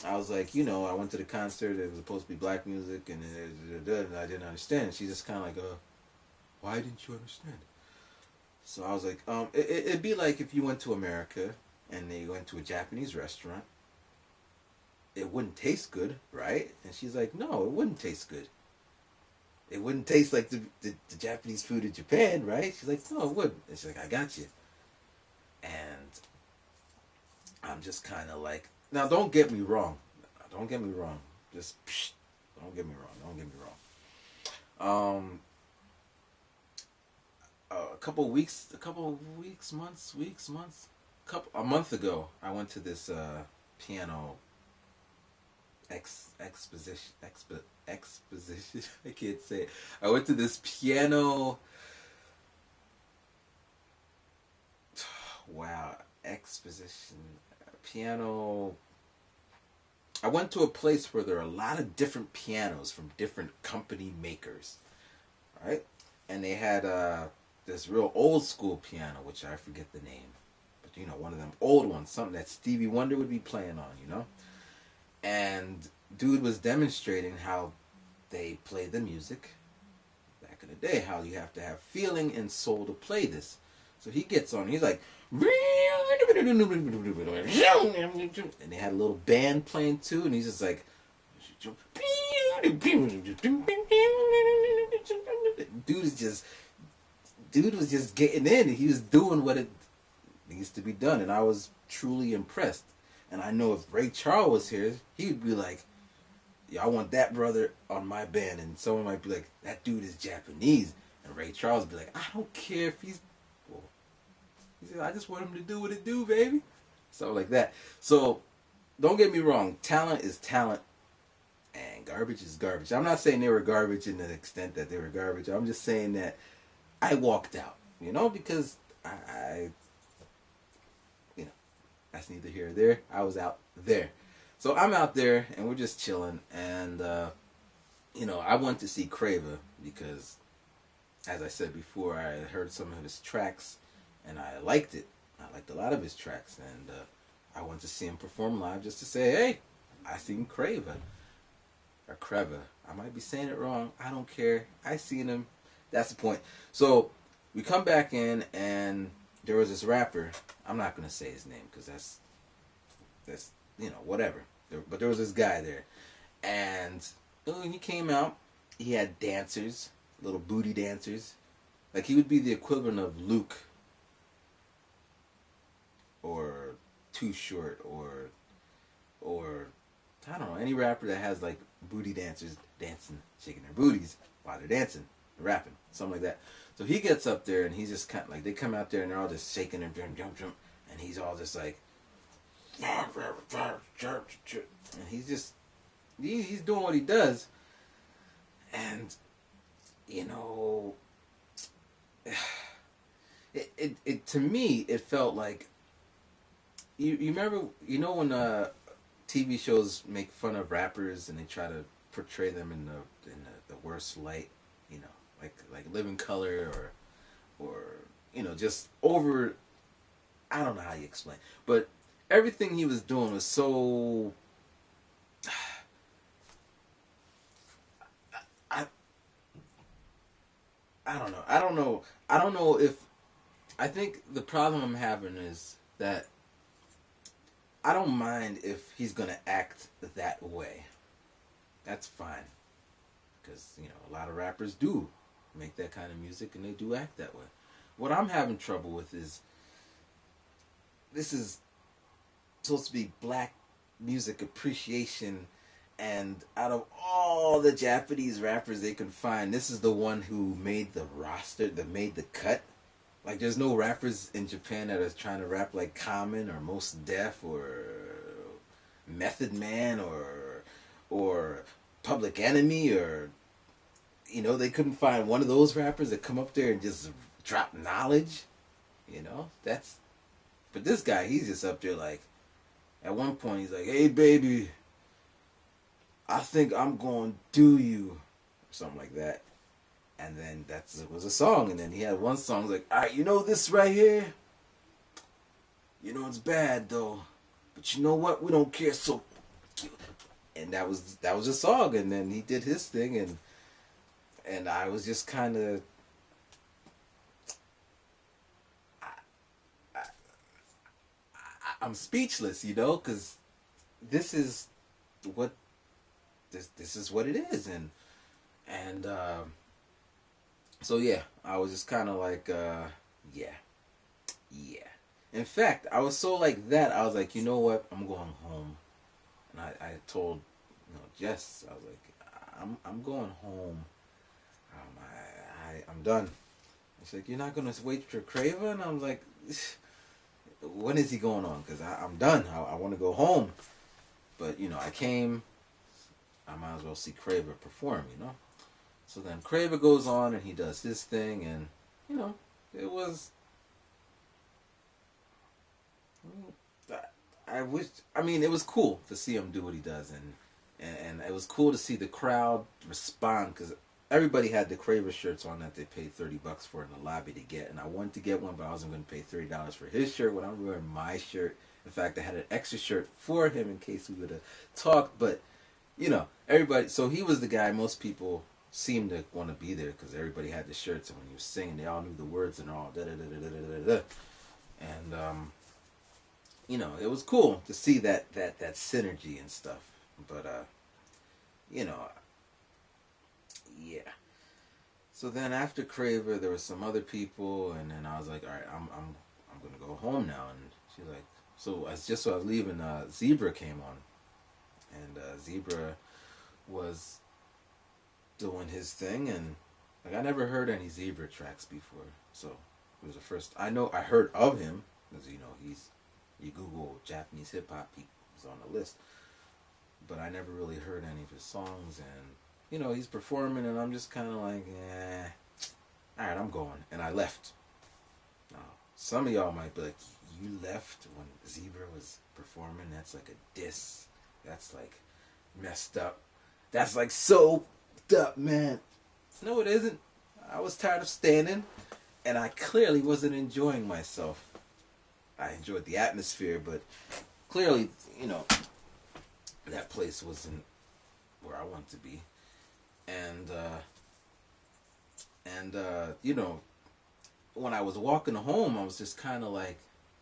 I was like, I went to the concert. It was supposed to be black music, and I didn't understand. She's just kind of like, why didn't you understand? So I was like, it'd be like if you went to America and they went to a Japanese restaurant. It wouldn't taste good, right? And she's like, no, it wouldn't taste good. It wouldn't taste like the Japanese food in Japan, right? She's like, no, it wouldn't. And she's like, I got you. And I'm just kind of like, now don't get me wrong. Don't get me wrong. Just, don't get me wrong. Don't get me wrong. A month ago, I went to this piano exposition. I can't say it. I went to this piano. Wow, exposition piano. I went to a place where there are a lot of different pianos from different company makers, right? And they had this real old school piano, which I forget the name, but one of them old ones, something that Stevie Wonder would be playing on. And dude was demonstrating how they played the music back in the day, how you have to have feeling and soul to play this. So he gets on, he's like, and they had a little band playing too, and he's just like, dude is just, dude was just getting in, and he was doing what it needs to be done, and I was truly impressed. And I know if Ray Charles was here, he would be like, yeah, I want that brother on my band. And someone might be like, that dude is Japanese. And Ray Charles would be like, I don't care if he's... Well, he said, I just want him to do what it do, baby. Something like that. So, don't get me wrong. Talent is talent. And garbage is garbage. I'm not saying they were garbage in the extent that they were garbage. I'm just saying that I walked out. Because I that's neither here or there. I was out there. So I'm out there, and we're just chilling. And, I went to see Crava because, as I said before, I heard some of his tracks, and I liked it. I liked a lot of his tracks. And I went to see him perform live just to say, hey, I seen Crava. Or Creva. I might be saying it wrong. I don't care. I seen him. That's the point. So we come back in, and there was this rapper. I'm not gonna say his name because that's whatever. But there was this guy there, and when he came out, he had dancers, little booty dancers, like he would be the equivalent of Luke, or Too Short, or I don't know, any rapper that has like booty dancers dancing, shaking their booties while they're dancing, rapping, something like that. So he gets up there, and he's just kind of like, they come out there and they're all just shaking their jump, and he's all just like, and he's just, he's doing what he does, and it to me it felt like, you remember, when TV shows make fun of rappers and they try to portray them in the worst light, like Living Color, or just over. I don't know how you explain, but everything he was doing was so. I don't know. I don't know. I don't know if. I think the problem I'm having is that I don't mind if he's gonna act that way. That's fine, because a lot of rappers do make that kind of music and they do act that way. What I'm having trouble with is, this is supposed to be black music appreciation, and out of all the Japanese rappers they can find, this is the one who made the roster, that made the cut. Like, there's no rappers in Japan that are trying to rap like Common or Most Def or Method Man or Public Enemy, or they couldn't find one of those rappers that come up there and just drop knowledge. That's. But this guy, he's just up there like, at one point he's like, "Hey baby, I think I'm gonna do you," or something like that. And then that was a song. And then he had one song like, all right, this right here? It's bad, though. But you know what? We don't care, so and that was a song, and then he did his thing, and I was just kind of. I'm speechless, you know, because this is what this is what it is, and so yeah, I was just kind of like, yeah, yeah. In fact, I was so like that. I was like, you know what? I'm going home, and I told, Jess, I was like, I'm going home. I'm done. She's like, you're not gonna wait for Craven? And I was like, when is he going on? Because I'm done. I want to go home. But I came. I might as well see Craver perform. So then Craver goes on and he does his thing, and it was. I wish. I mean, it was cool to see him do what he does, and it was cool to see the crowd respond, because everybody had the Craver shirts on that they paid $30 for in the lobby to get, and I wanted to get one, but I wasn't going to pay $30 for his shirt when I'm wearing my shirt. In fact, I had an extra shirt for him in case we would have talked, but everybody. So he was the guy. Most people seemed to want to be there because everybody had the shirts, and when he was singing, they all knew the words and all. Da da da da da da da. And it was cool to see that synergy and stuff. But yeah. So then after Craver, there were some other people, and then I was like, all right, I'm gonna go home now. And she's like, so I was leaving, Zebra came on, and Zebra was doing his thing, and like I never heard any Zebra tracks before, so it was the first. I heard of him because you Google Japanese hip hop, he's on the list, but I never really heard any of his songs, and he's performing, and I'm just kind of like, all right, I'm going, and I left. Now, some of y'all might be like, you left when Zebra was performing? That's like a diss. That's like messed up. That's like so up, man. No, it isn't. I was tired of standing, and I clearly wasn't enjoying myself. I enjoyed the atmosphere, but clearly, that place wasn't where I wanted to be. And when I was walking home, I was just kind of like,